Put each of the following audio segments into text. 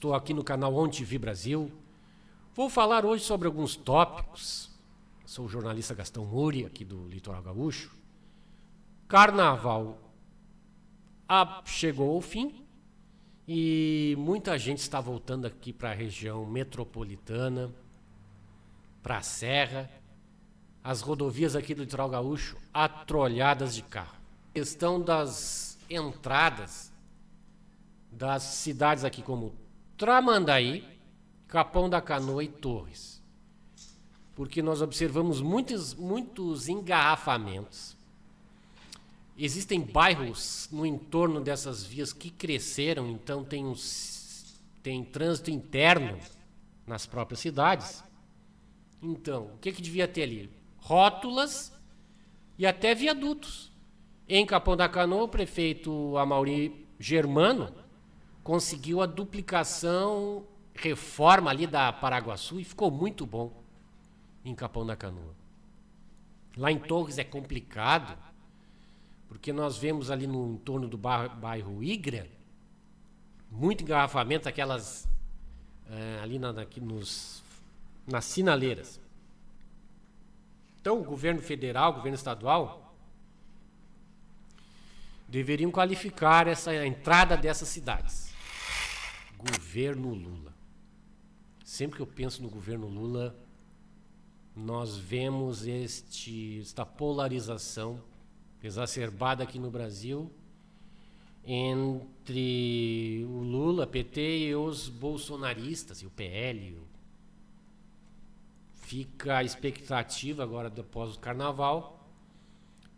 Estou aqui no canal OnTV Brasil. Vou falar hoje sobre alguns tópicos. Sou o jornalista Gastão Muri, aqui do Litoral Gaúcho. Carnaval chegou ao fim e muita gente está voltando aqui para a região metropolitana, para a Serra. As rodovias aqui do Litoral Gaúcho atrolhadas de carro. A questão das entradas das cidades aqui como Tramandaí, Capão da Canoa e Torres. Porque nós observamos muitos engarrafamentos. Existem bairros no entorno dessas vias que cresceram, então tem trânsito interno nas próprias cidades. Então, o que devia ter ali? Rótulas e até viadutos. Em Capão da Canoa, o prefeito Amaury Germano conseguiu a duplicação, reforma ali da Paraguaçu e ficou muito bom em Capão da Canoa. Lá em Torres é complicado, porque nós vemos ali no entorno do bairro Igra, muito engarrafamento, aquelas ali nas sinaleiras. Então o governo federal, o governo estadual, deveriam qualificar essa entrada dessas cidades. Governo Lula. Sempre que eu penso no governo Lula, nós vemos esta polarização exacerbada aqui no Brasil entre o Lula, PT e os bolsonaristas, e o PL. Fica a expectativa agora, após o Carnaval,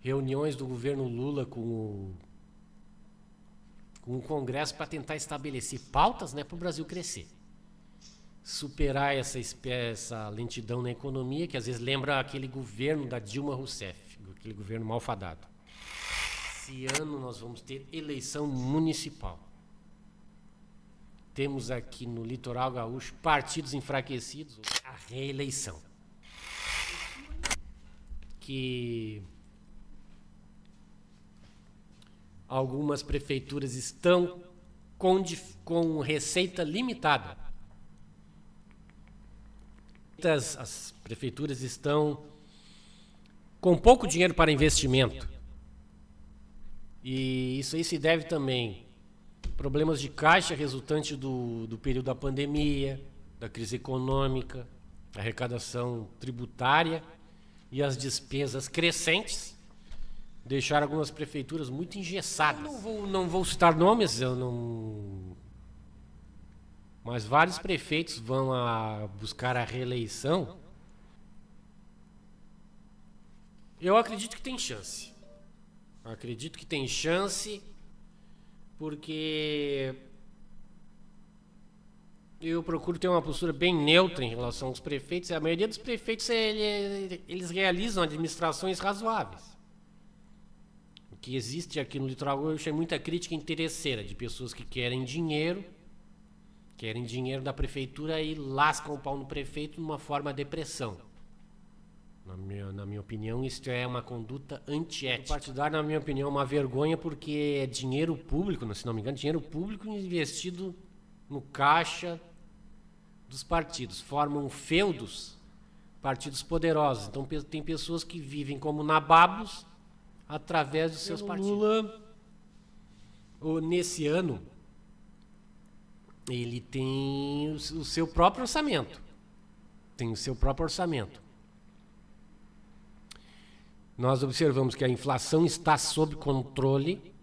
reuniões do governo Lula com o Congresso para tentar estabelecer pautas, né, para o Brasil crescer. Superar essa lentidão na economia, que às vezes lembra aquele governo da Dilma Rousseff, aquele governo malfadado. Esse ano nós vamos ter eleição municipal. Temos aqui no Litoral Gaúcho partidos enfraquecidos, a reeleição. Que algumas prefeituras estão com receita limitada. As prefeituras estão com pouco dinheiro para investimento. E isso aí se deve também a problemas de caixa resultante do período da pandemia, da crise econômica, da arrecadação tributária e as despesas crescentes. Deixaram algumas prefeituras muito engessadas. Não vou citar nomes, mas vários prefeitos vão buscar a reeleição. Eu acredito que tem chance. Porque eu procuro ter uma postura bem neutra em relação aos prefeitos. A maioria dos prefeitos, eles realizam administrações razoáveis. O que existe aqui no Litoral Gaúcho é muita crítica interesseira de pessoas que querem dinheiro da prefeitura e lascam o pau no prefeito numa forma de pressão. Na minha opinião, isso é uma conduta antiética. O partidário, na minha opinião, é uma vergonha, porque é dinheiro público, se não me engano, dinheiro público investido no caixa dos partidos. Formam feudos, partidos poderosos. Então tem pessoas que vivem como nababos através dos seus partidos. Lula, nesse ano, ele tem o seu próprio orçamento. Nós observamos que a inflação está sob controle,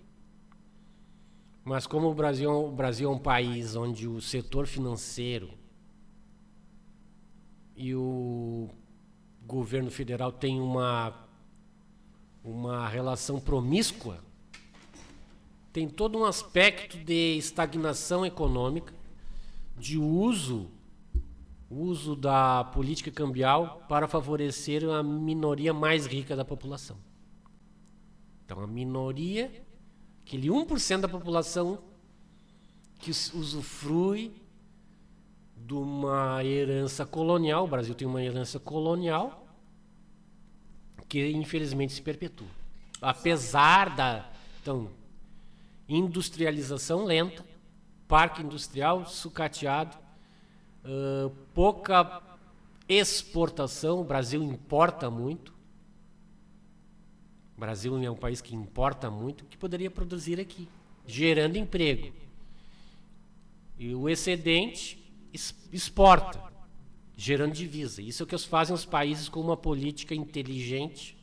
mas como o Brasil é um país onde o setor financeiro e o governo federal têm uma relação promíscua, tem todo um aspecto de estagnação econômica, de uso da política cambial para favorecer a minoria mais rica da população. Então, a minoria, aquele 1% da população que usufrui de uma herança colonial. O Brasil tem uma herança colonial que, infelizmente, se perpetua. Apesar da industrialização lenta, parque industrial sucateado, pouca exportação, o Brasil importa muito. O Brasil é um país que importa muito, que poderia produzir aqui, gerando emprego. E o excedente exporta, gerando divisa. Isso é o que fazem os países com uma política inteligente,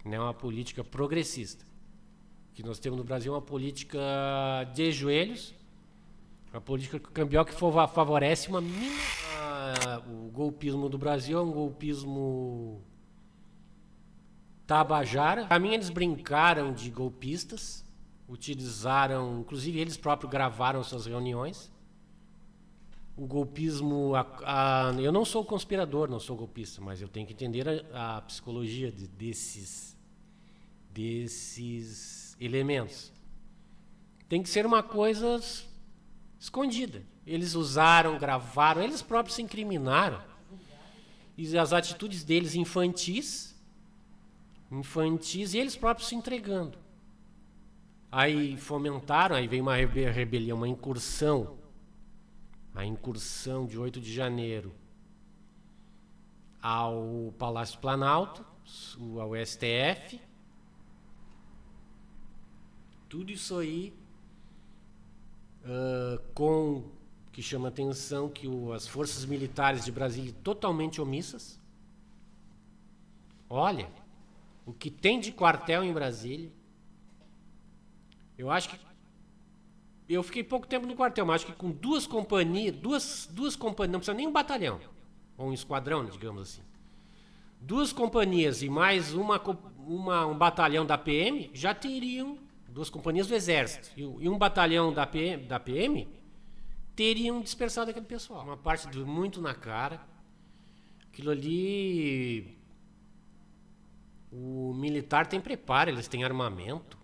né, uma política progressista. O que nós temos no Brasil é uma política de joelhos, uma política cambial que favorece uma mínima. O golpismo do Brasil é um golpismo tabajara. Para mim, eles brincaram de golpistas, utilizaram, inclusive eles próprios gravaram suas reuniões. O golpismo, eu não sou conspirador, não sou golpista, mas eu tenho que entender a psicologia desses elementos. Tem que ser uma coisa escondida. Eles usaram, gravaram, eles próprios se incriminaram. E as atitudes deles infantis, e eles próprios se entregando. Aí fomentaram, aí veio uma rebelião, uma incursão. A incursão de 8 de janeiro ao Palácio Planalto, ao STF. Tudo isso aí que chama atenção que as forças militares de Brasília totalmente omissas. Olha, o que tem de quartel em Brasília. Eu acho que eu fiquei pouco tempo no quartel, mas acho que com duas companhias, não precisa nem um batalhão, ou um esquadrão, digamos assim. 2 companhias e mais um batalhão da PM já teriam, 2 companhias do Exército e um batalhão da PM teriam dispersado aquele pessoal. Uma parte muito na cara. Aquilo ali, o militar tem preparo, eles têm armamento.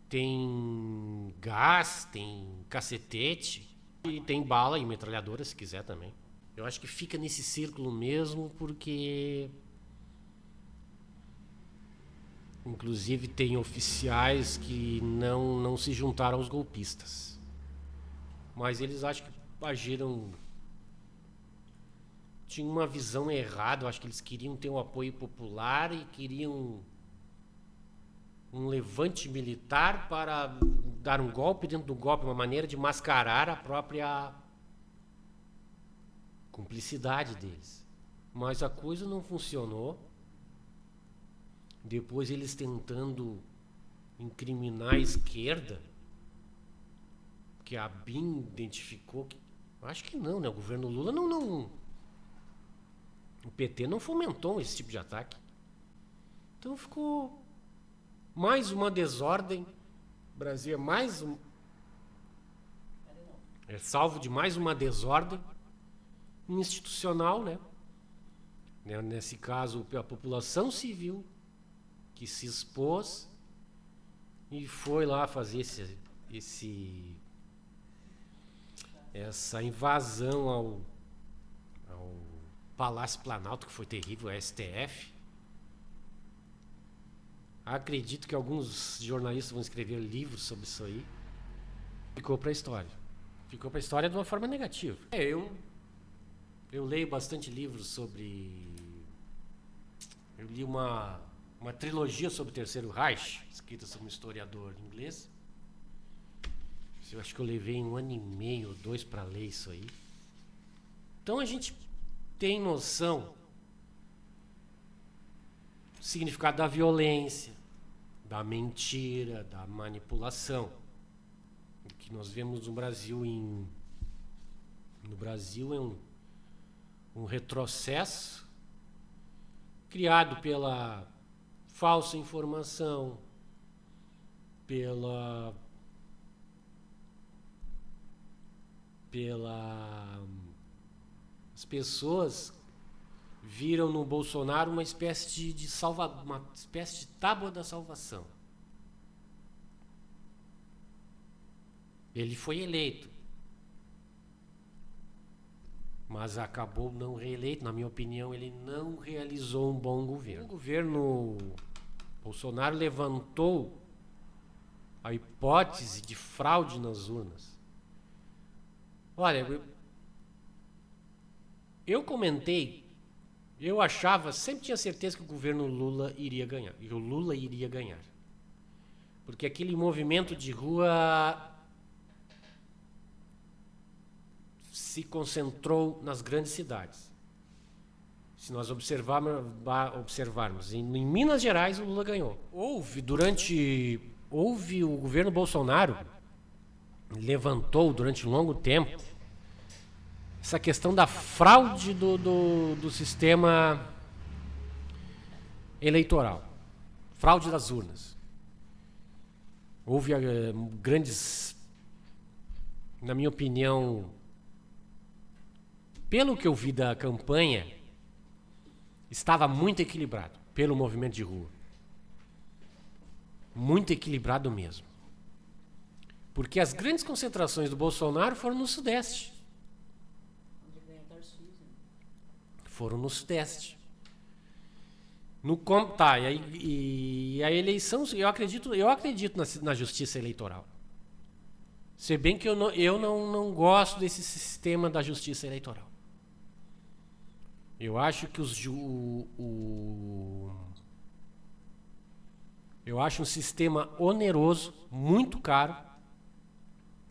Tem gás, tem cacetete, e tem bala e metralhadora, se quiser também. Eu acho que fica nesse círculo mesmo, porque inclusive tem oficiais que não se juntaram aos golpistas. Mas eles acho que agiram... Tinham uma visão errada, eu acho que eles queriam ter um apoio popular e queriam um levante militar para dar um golpe dentro do golpe, uma maneira de mascarar a própria cumplicidade deles. Mas a coisa não funcionou. Depois eles tentando incriminar a esquerda, que a BIM identificou que... Acho que não, né? O governo Lula não... O PT não fomentou esse tipo de ataque. Então ficou... Mais uma desordem. O Brasil é mais um... É salvo de mais uma desordem institucional, né? Nesse caso, a população civil que se expôs e foi lá fazer essa invasão ao Palácio Planalto, que foi terrível, a STF. Acredito que alguns jornalistas vão escrever livros sobre isso aí. Ficou para a história. Ficou para a história de uma forma negativa. Eu leio bastante livros sobre... Eu li uma trilogia sobre o Terceiro Reich, escrita por um historiador inglês. Eu acho que eu levei 1 ano e meio ou 2 para ler isso aí. Então a gente tem noção do significado da violência, da mentira, da manipulação. O que nós vemos no Brasil é um retrocesso criado pela falsa informação, as pessoas viram no Bolsonaro uma espécie de tábua da salvação. Ele foi eleito, mas acabou não reeleito. Na minha opinião, ele não realizou um bom governo. O governo Bolsonaro levantou a hipótese de fraude nas urnas. Olha, eu comentei, eu achava, sempre tinha certeza que o governo Lula iria ganhar. E o Lula iria ganhar. Porque aquele movimento de rua se concentrou nas grandes cidades. Se nós observarmos em Minas Gerais, o Lula ganhou. Houve o governo Bolsonaro levantou durante um longo tempo essa questão da fraude do sistema eleitoral, fraude das urnas. Houve grandes, na minha opinião, pelo que eu vi da campanha, estava muito equilibrado pelo movimento de rua. Muito equilibrado mesmo. Porque as grandes concentrações do Bolsonaro foram no Sudeste. Foram no Sudeste. E a eleição, eu acredito na justiça eleitoral. Se bem que eu não gosto desse sistema da justiça eleitoral. Eu acho que eu acho um sistema oneroso, muito caro.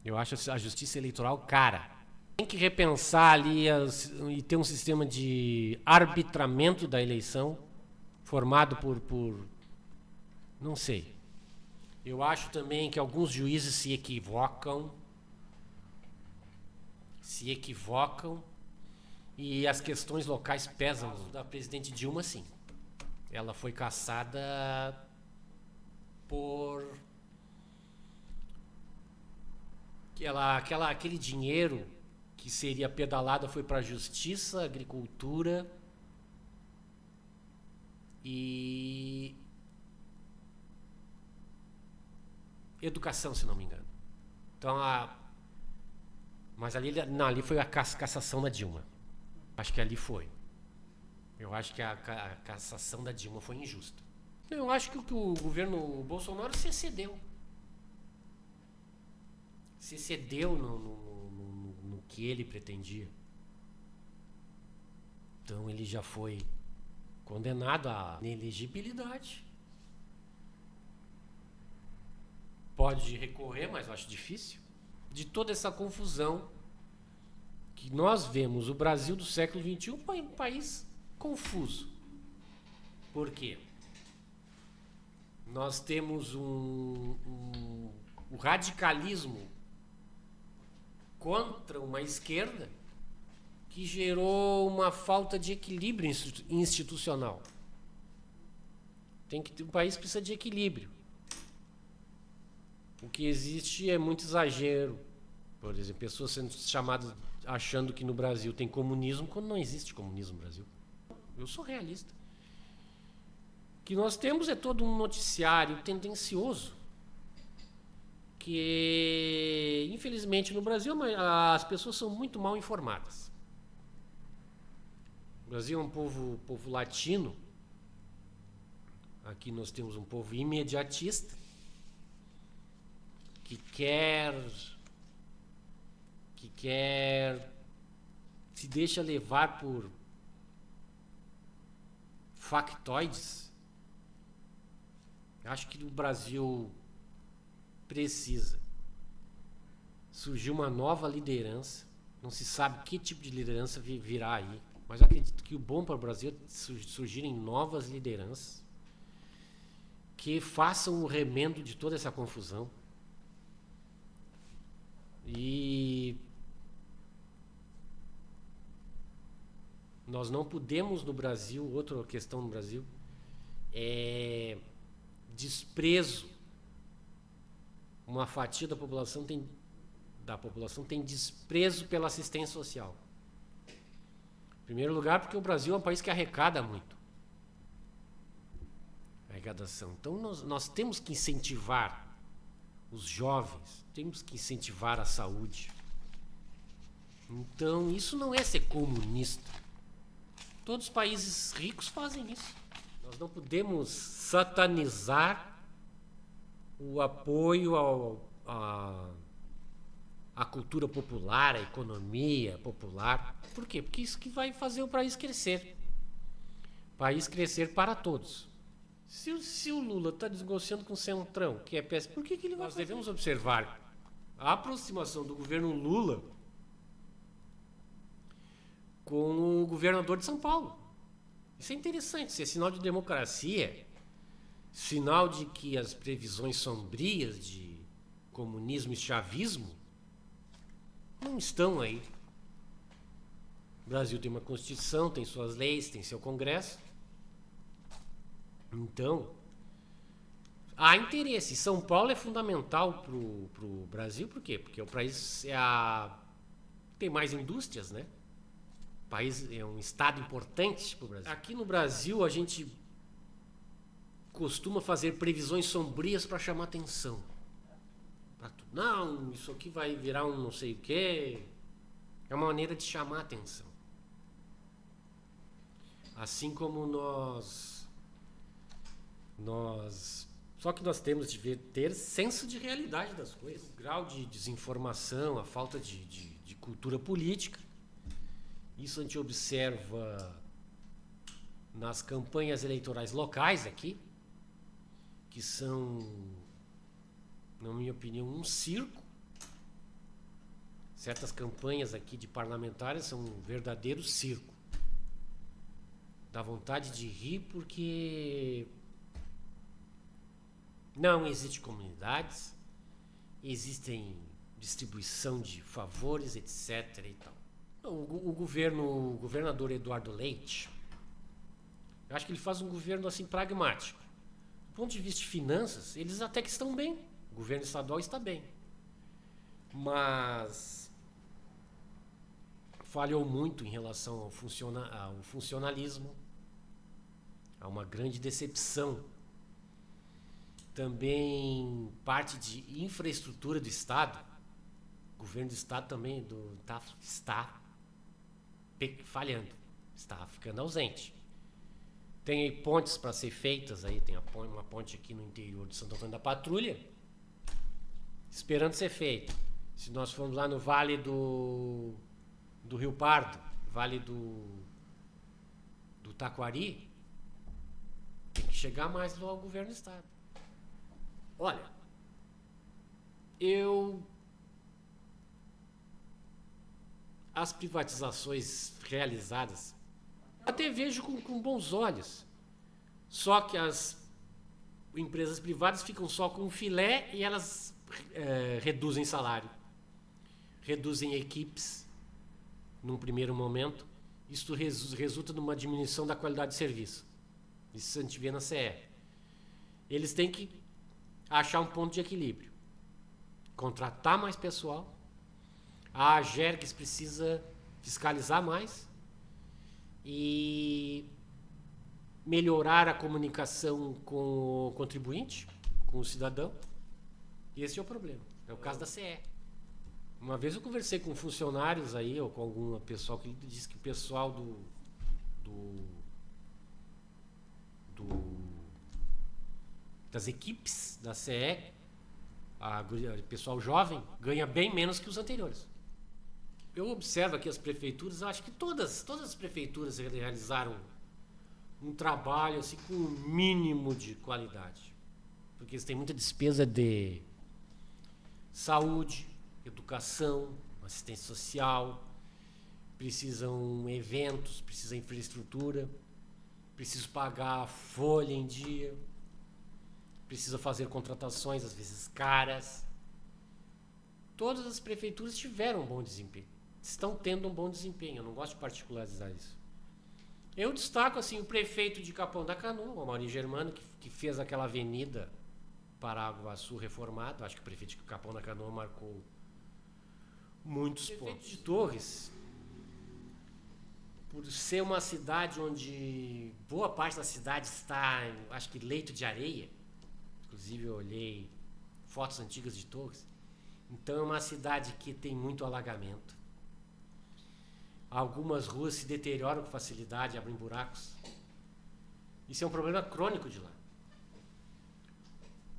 Eu acho a justiça eleitoral cara. Tem que repensar ali e ter um sistema de arbitramento da eleição formado por não sei. Eu acho também que alguns juízes se equivocam e as questões locais pesam. Da presidente Dilma, sim. Ela foi cassada por aquele dinheiro que seria pedalada foi para a justiça, agricultura e educação, se não me engano. Então mas ali foi a cassação da Dilma. Acho que ali foi. Eu acho que a cassação da Dilma foi injusta. Eu acho que o governo Bolsonaro se excedeu. Se excedeu no que ele pretendia. Então ele já foi condenado à inelegibilidade. Pode recorrer, mas eu acho difícil. De toda essa confusão que nós vemos, o Brasil do século XXI é um país confuso. Por quê? Nós temos o radicalismo contra uma esquerda que gerou uma falta de equilíbrio institucional. O país precisa de equilíbrio. O que existe é muito exagero. Por exemplo, pessoas sendo chamadas achando que no Brasil tem comunismo quando não existe comunismo no Brasil. Eu sou realista. O que nós temos é todo um noticiário tendencioso que, infelizmente, no Brasil as pessoas são muito mal informadas. O Brasil é um povo latino. Aqui nós temos um povo imediatista que quer se deixa levar por factoides. Acho que o Brasil precisa surgir uma nova liderança. Não se sabe que tipo de liderança virá aí, mas eu acredito que o bom para o Brasil é surgirem novas lideranças que façam o remendo de toda essa confusão. E nós não podemos no Brasil, outra questão no Brasil, é desprezo. Uma fatia da população tem desprezo pela assistência social. Em primeiro lugar, porque o Brasil é um país que arrecada muito. Arrecadação. Então nós temos que incentivar os jovens, temos que incentivar a saúde. Então isso não é ser comunista. Todos os países ricos fazem isso. Nós não podemos satanizar o apoio a cultura popular, a economia popular. Por quê? Porque isso que vai fazer o país crescer. O país crescer para todos. Se o Lula está negociando com o Centrão, que é péssimo, por que ele vai? Nós devemos observar a aproximação do governo Lula com o governador de São Paulo. Isso é interessante, isso é sinal de democracia, sinal de que as previsões sombrias de comunismo e chavismo não estão aí. O Brasil tem uma Constituição, tem suas leis, tem seu Congresso. Então, há interesse. São Paulo é fundamental para o Brasil, por quê? Porque o país tem mais indústrias, né? O país é um estado importante para o Brasil. Aqui no Brasil, a gente costuma fazer previsões sombrias para chamar atenção. Não, isso aqui vai virar um não sei o quê. É uma maneira de chamar atenção. Assim como só que nós temos de ter senso de realidade das coisas. O grau de desinformação, a falta de cultura política. Isso a gente observa nas campanhas eleitorais locais aqui, que são, na minha opinião, um circo. Certas campanhas aqui de parlamentares são um verdadeiro circo. Dá vontade de rir porque não existem comunidades, existem distribuição de favores, etc. E tal. O governador Eduardo Leite, eu acho que ele faz um governo assim pragmático. Do ponto de vista de finanças, eles até que estão bem. O governo estadual está bem. Mas falhou muito em relação ao funcionalismo. Há uma grande decepção. Também parte de infraestrutura do Estado. O governo do Estado também está falhando. Está ficando ausente. Tem aí pontes para ser feitas. Aí tem uma ponte aqui no interior de Santo Antônio da Patrulha, esperando ser feita. Se nós formos lá no Vale do Rio Pardo, Vale do Taquari, tem que chegar mais ao governo do Estado. Olha, as privatizações realizadas até vejo com bons olhos. Só que as empresas privadas ficam só com filé e elas reduzem salário, reduzem equipes num primeiro momento. Isto resulta numa diminuição da qualidade de serviço. Isso a gente vê na CE. Eles têm que achar um ponto de equilíbrio. Contratar mais pessoal. A AGERGS precisa fiscalizar mais e melhorar a comunicação com o contribuinte, com o cidadão. E esse é o problema. É o caso da CE. Uma vez eu conversei com funcionários aí, ou com algum pessoal que disse que o pessoal das equipes da CE, o pessoal jovem, ganha bem menos que os anteriores. Eu observo aqui as prefeituras, acho que todas as prefeituras realizaram um trabalho assim, com um mínimo de qualidade. Porque eles têm muita despesa de saúde, educação, assistência social, precisam eventos, precisam infraestrutura, precisam pagar a folha em dia, precisam fazer contratações, às vezes caras. Todas as prefeituras tiveram um bom desempenho, estão tendo um bom desempenho. Eu não gosto de particularizar isso. Eu destaco assim o prefeito de Capão da Canoa, o Amaury Germano, que fez aquela avenida Paraguaçu reformado. Acho que o prefeito de Capão da Canoa marcou muitos pontos. O prefeito de Torres, por ser uma cidade onde boa parte da cidade está, acho que leito de areia, inclusive eu olhei fotos antigas de Torres, então é uma cidade que tem muito alagamento. Algumas ruas se deterioram com facilidade, abrem buracos. Isso é um problema crônico de lá.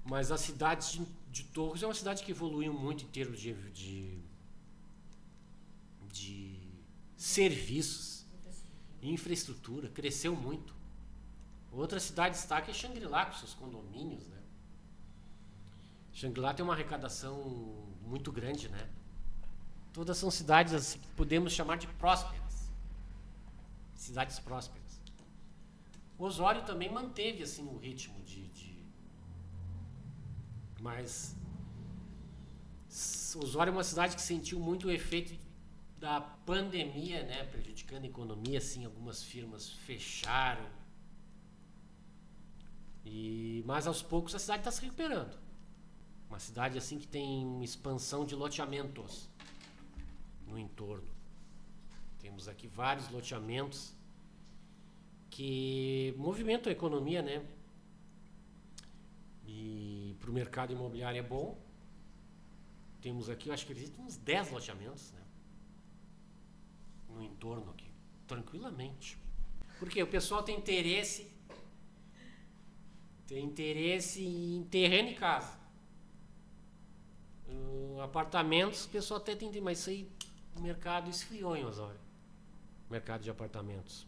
Mas a cidade de Torres é uma cidade que evoluiu muito em termos de de serviços, infraestrutura, cresceu muito. Outra cidade destaque é Xangri-Lá, com seus condomínios, né? Xangri-Lá tem uma arrecadação muito grande, né? Todas são cidades assim, que podemos chamar de prósperas. Cidades prósperas. Osório também manteve assim o ritmo mas Osório é uma cidade que sentiu muito o efeito da pandemia, né, prejudicando a economia, assim, algumas firmas fecharam. Mas aos poucos a cidade está se recuperando. Uma cidade assim que tem uma expansão de loteamentos no entorno. Temos aqui vários loteamentos que movimentam a economia, né? E para o mercado imobiliário é bom. Temos aqui, eu acho que existem uns 10 loteamentos, né? No entorno aqui, tranquilamente. Porque o pessoal tem interesse em terreno e casa. Apartamentos, o pessoal até tem, mas isso aí, o mercado esfriou em Osório. Mercado de apartamentos.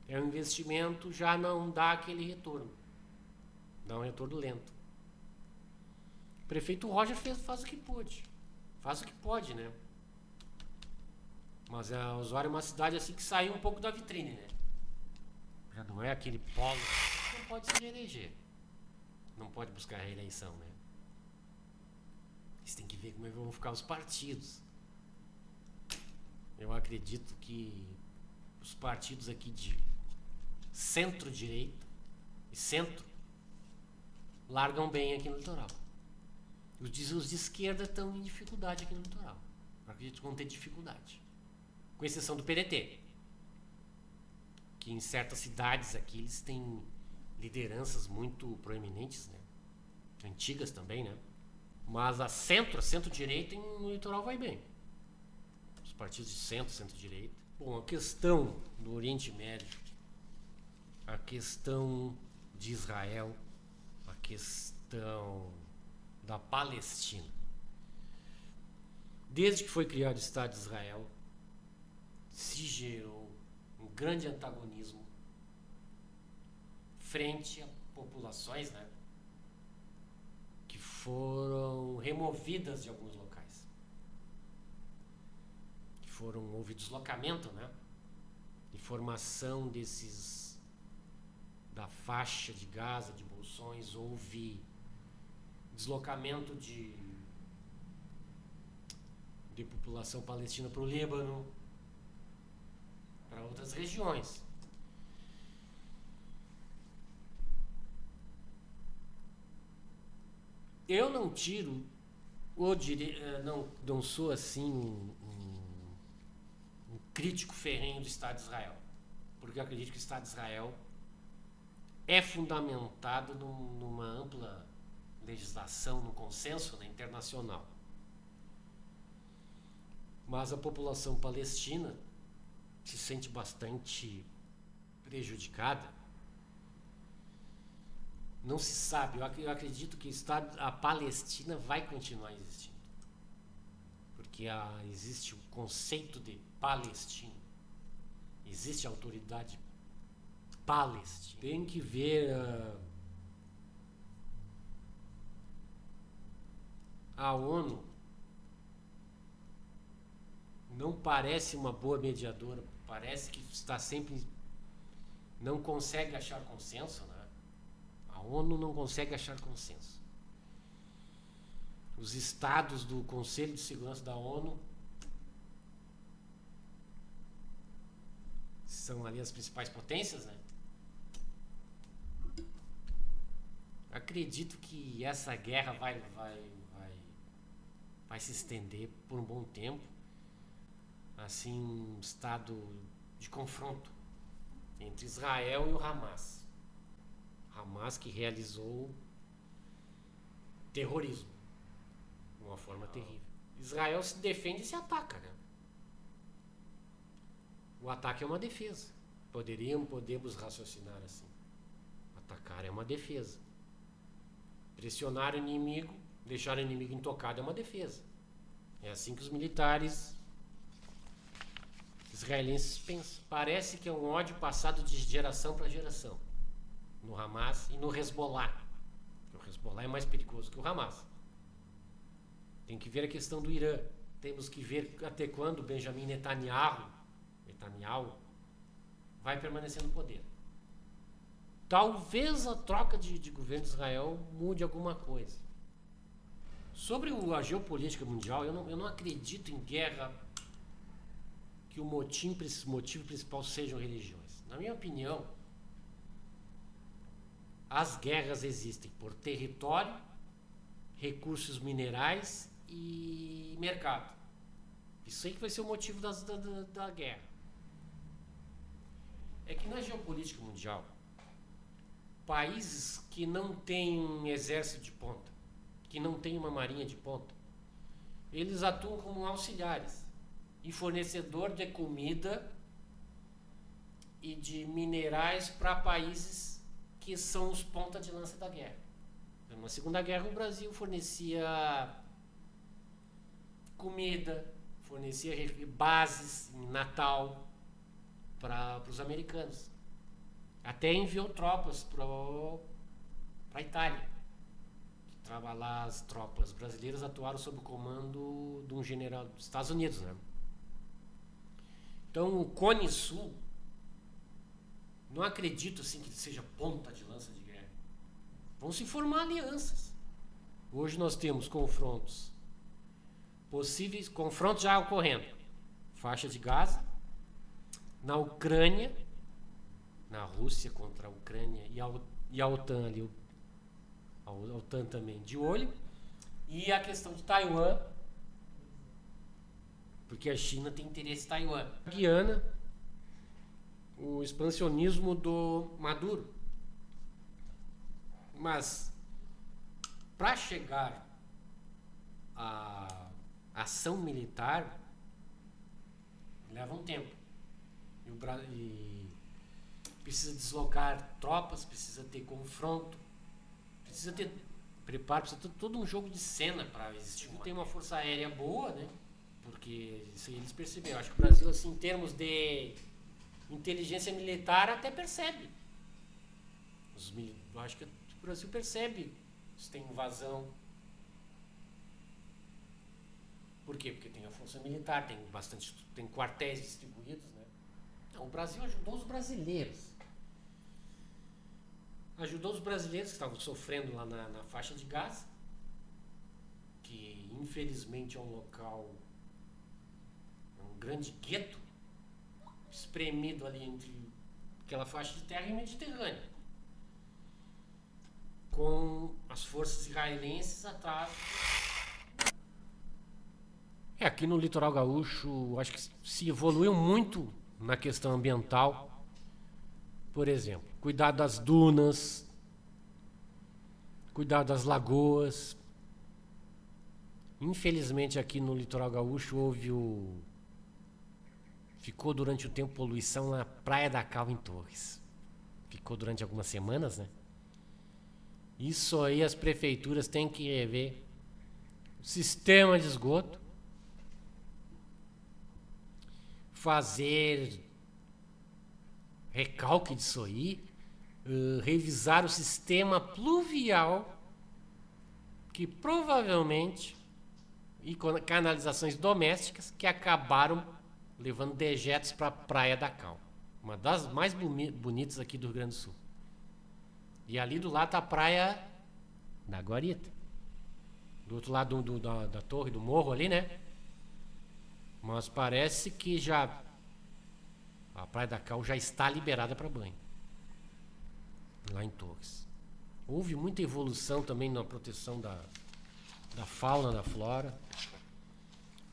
É um investimento, já não dá aquele retorno. Dá um retorno lento. O prefeito Roger faz o que pôde. Faz o que pode, né? Mas a Osório é uma cidade assim que saiu um pouco da vitrine, né? Já não é aquele polo. Não pode se reeleger. Não pode buscar a reeleição, né? Você tem que ver como é que vão ficar os partidos. Eu acredito que os partidos aqui de centro-direita e centro largam bem aqui no litoral. Os de esquerda estão em dificuldade aqui no litoral. Eu acredito que vão ter dificuldade. Com exceção do PDT. Que em certas cidades aqui eles têm lideranças muito proeminentes, né? Antigas também, né? Mas a centro-direita no litoral vai bem. Os partidos de centro-direita. Bom, a questão do Oriente Médio, a questão de Israel, a questão da Palestina. Desde que foi criado o Estado de Israel, se gerou um grande antagonismo frente a populações, né, que foram removidas de alguns locais. Houve deslocamento, né, de formação da faixa de Gaza, de bolsões, houve deslocamento de população palestina para o Líbano, para outras regiões. Eu não tiro não sou assim um crítico ferrenho do Estado de Israel, porque eu acredito que o Estado de Israel é fundamentado numa ampla legislação, no consenso, né, internacional. Mas a população palestina se sente bastante prejudicada. Não se sabe, eu acredito que a Palestina vai continuar existindo. Porque existe o conceito de Palestina. Existe a autoridade palestina. Tem que ver a ONU não parece uma boa mediadora, parece que está sempre, não consegue achar consenso, né? A ONU não consegue achar consenso. Os estados do Conselho de Segurança da ONU são ali as principais potências, né? Acredito que essa guerra vai se estender por um bom tempo. Assim, um estado de confronto entre Israel e o Hamas. Hamas que realizou terrorismo de uma forma terrível. Israel se defende e se ataca, né? O ataque é uma defesa. Podemos raciocinar assim. Atacar é uma defesa. Pressionar o inimigo, deixar o inimigo intocado é uma defesa. É assim que os militares israelenses pensam. Parece que é um ódio passado de geração para geração no Hamas e no Hezbollah. O Hezbollah é mais perigoso que o Hamas. Tem que ver a questão do Irã. Temos que ver até quando Benjamin Netanyahu vai permanecer no poder. Talvez a troca de governo de Israel mude alguma coisa. Sobre a geopolítica mundial, eu não acredito em guerra que o motivo principal sejam religiões. Na minha opinião, as guerras existem por território, recursos minerais e mercado. Isso aí que vai ser o motivo da guerra. É que na geopolítica mundial, países que não têm um exército de ponta, que não têm uma marinha de ponta, eles atuam como auxiliares e fornecedor de comida e de minerais para países que são os ponta de lança da guerra. Na Segunda Guerra, o Brasil fornecia comida, fornecia bases em Natal para os americanos. Até enviou tropas para a Itália. Lá as tropas brasileiras atuaram sob o comando de um general dos Estados Unidos, né? Então o Cone Sul, não acredito assim que seja ponta de lança de guerra. Vão se formar alianças. Hoje nós temos confrontos possíveis, confrontos já ocorrendo. Faixa de Gaza, na Ucrânia, na Rússia contra a Ucrânia e a OTAN ali, a OTAN também de olho, e a questão de Taiwan, porque a China tem interesse em Taiwan. Guiana, o expansionismo do Maduro. Mas para chegar à ação militar leva um tempo. E precisa deslocar tropas, precisa ter confronto, precisa ter preparo, precisa ter todo um jogo de cena para existir. Tem uma força aérea boa, né? Porque isso aí eles perceberam. Acho que o Brasil, assim, em termos de inteligência militar, até percebe. Eu acho que o Brasil percebe se tem invasão. Por quê? Porque tem a força militar, tem quartéis distribuídos, né? Não, o Brasil ajudou os brasileiros. Ajudou os brasileiros que estavam sofrendo lá na faixa de Gaza, que infelizmente é um local, um grande gueto, espremido ali entre aquela faixa de terra e o Mediterrâneo, com as forças israelenses atrás. Aqui no litoral gaúcho, acho que se evoluiu muito na questão ambiental. Por exemplo, cuidar das dunas, cuidar das lagoas. Infelizmente aqui no litoral gaúcho ficou durante o tempo poluição na Praia da Calva em Torres. Ficou durante algumas semanas, né? Isso aí as prefeituras têm que rever o sistema de esgoto, fazer recalque disso aí, revisar o sistema pluvial, que provavelmente, e canalizações domésticas que acabaram levando dejetos para a Praia da Cal, uma das mais bonitas aqui do Rio Grande do Sul. E ali do lado está a Praia da Guarita, do outro lado da torre, do morro ali, né? Mas parece que a Praia da Cal já está liberada para banho, lá em Torres. Houve muita evolução também na proteção da fauna, da flora.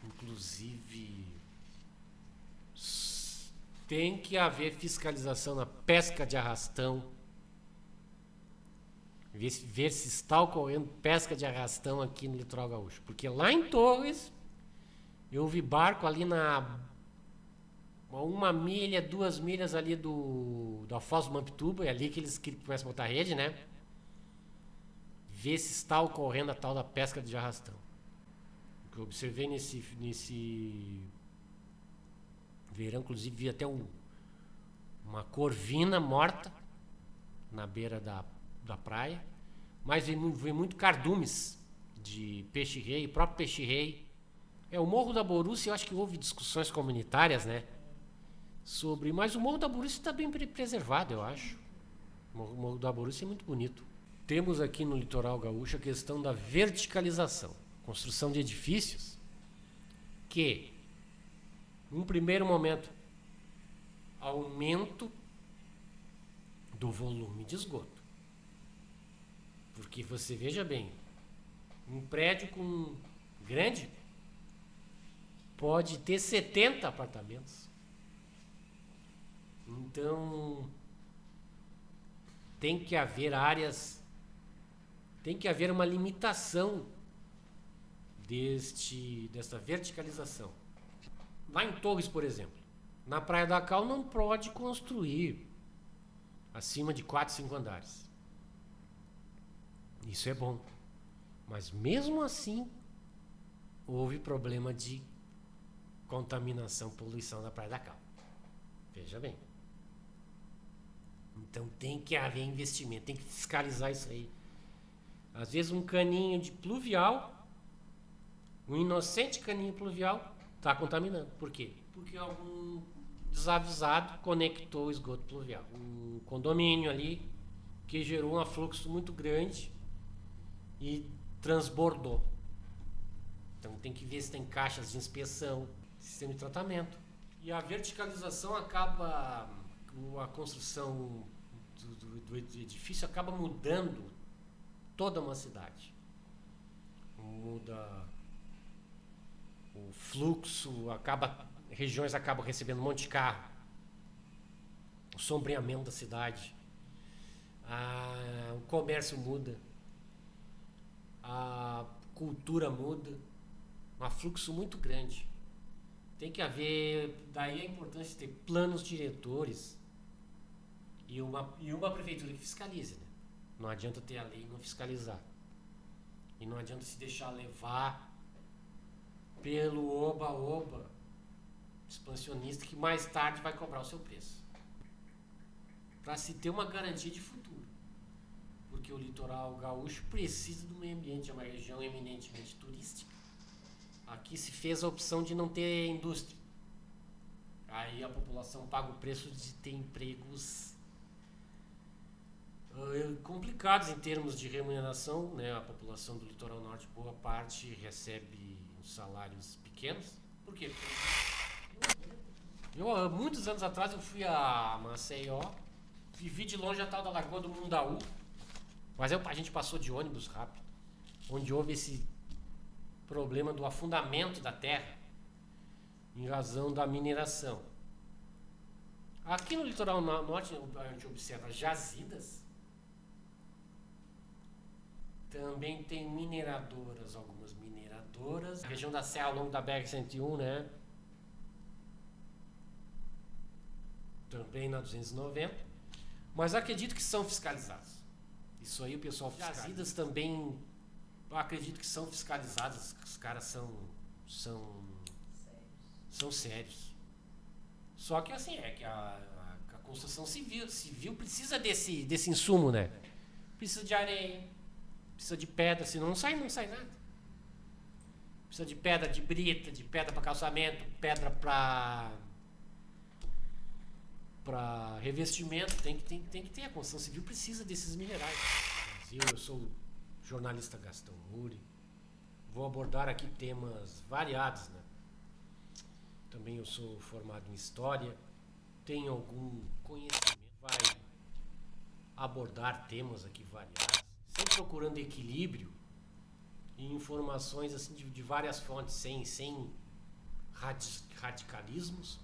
Inclusive, tem que haver fiscalização na pesca de arrastão. Ver se está ocorrendo pesca de arrastão aqui no litoral gaúcho. Porque lá em Torres, eu vi barco ali na 1 milha, 2 milhas ali da Foz do Mampituba, é ali que eles começam a botar rede, né? Ver se está ocorrendo a tal da pesca de arrastão. O que eu observei nesse verão, inclusive vi até uma corvina morta na beira da praia, mas vi muito cardumes de peixe-rei, o próprio peixe-rei. O Morro da Borússia, eu acho que houve discussões comunitárias, né? Mas o Morro da Borússia está bem preservado, eu acho. O Morro da Borússia é muito bonito. Temos aqui no litoral gaúcho a questão da verticalização, construção de edifícios que, num primeiro momento, aumento do volume de esgoto. Porque você veja bem, um prédio grande pode ter 70 apartamentos. Então, tem que haver uma limitação desta verticalização. Lá em Torres, por exemplo, na Praia da Cal não pode construir acima de 4, 5 andares. Isso é bom. Mas mesmo assim, houve problema de contaminação, poluição na Praia da Cal. Veja bem. Então tem que haver investimento, tem que fiscalizar isso aí. Às vezes um caninho de pluvial, um inocente caninho pluvial, está contaminando. Por quê? Porque algum desavisado conectou o esgoto pluvial. Um condomínio ali que gerou um afluxo muito grande e transbordou. Então tem que ver se tem caixas de inspeção, sistema de tratamento. E a verticalização acaba, a construção do edifício acaba mudando toda uma cidade. Muda o fluxo, regiões acabam recebendo um monte de carro. O sombreamento da cidade. O comércio muda. A cultura muda. Um afluxo muito grande. Tem que haver, daí a importância de ter planos diretores e uma prefeitura que fiscalize, né? Não adianta ter a lei e não fiscalizar. E não adianta se deixar levar pelo oba-oba expansionista que mais tarde vai cobrar o seu preço. Para se ter uma garantia de futuro. Porque o litoral gaúcho precisa do meio ambiente, é uma região eminentemente turística. Aqui se fez a opção de não ter indústria. Aí a população paga o preço de ter empregos complicados em termos de remuneração, né? A população do litoral norte, boa parte, recebe salários pequenos. Por quê? Muitos anos atrás, eu fui a Maceió, vivi de longe a tal da Lagoa do Mundaú, mas a gente passou de ônibus rápido, onde houve esse problema do afundamento da terra em razão da mineração. Aqui no litoral norte a gente observa jazidas, também tem algumas mineradoras, a região da Serra ao longo da BR-101, né? Também na 290, mas acredito que são fiscalizados. Isso aí o pessoal fiscaliza. Jazidas também, eu acredito que são fiscalizadas, os caras são sérios. Só que assim, que a construção civil precisa desse insumo, né? Precisa de areia, precisa de pedra, senão não sai nada. Precisa de pedra de brita, de pedra para calçamento, pedra para revestimento, tem que ter. A construção civil precisa desses minerais. Eu sou o jornalista Gastão Muri, vou abordar aqui temas variados, né? Também eu sou formado em História, tenho algum conhecimento, vai abordar temas aqui variados, sempre procurando equilíbrio e informações assim, de várias fontes, sem radicalismos,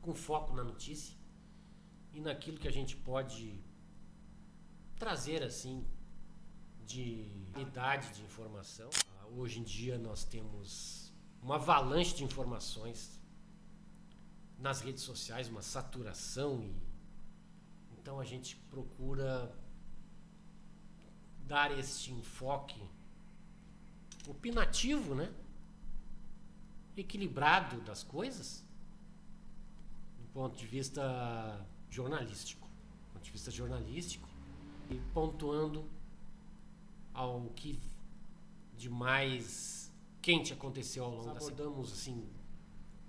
com foco na notícia e naquilo que a gente pode trazer assim de qualidade de informação. Hoje em dia nós temos uma avalanche de informações nas redes sociais, uma saturação, então a gente procura dar este enfoque opinativo, né? Equilibrado das coisas, ponto de vista jornalístico. Ponto de vista jornalístico e pontuando ao que de mais quente aconteceu ao longo da semana. Abordamos assim,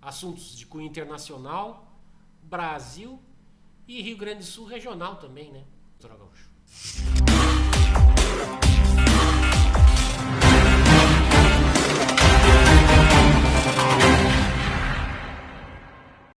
assuntos de cunho internacional, Brasil e Rio Grande do Sul regional também, né? Litoral Gaúcho.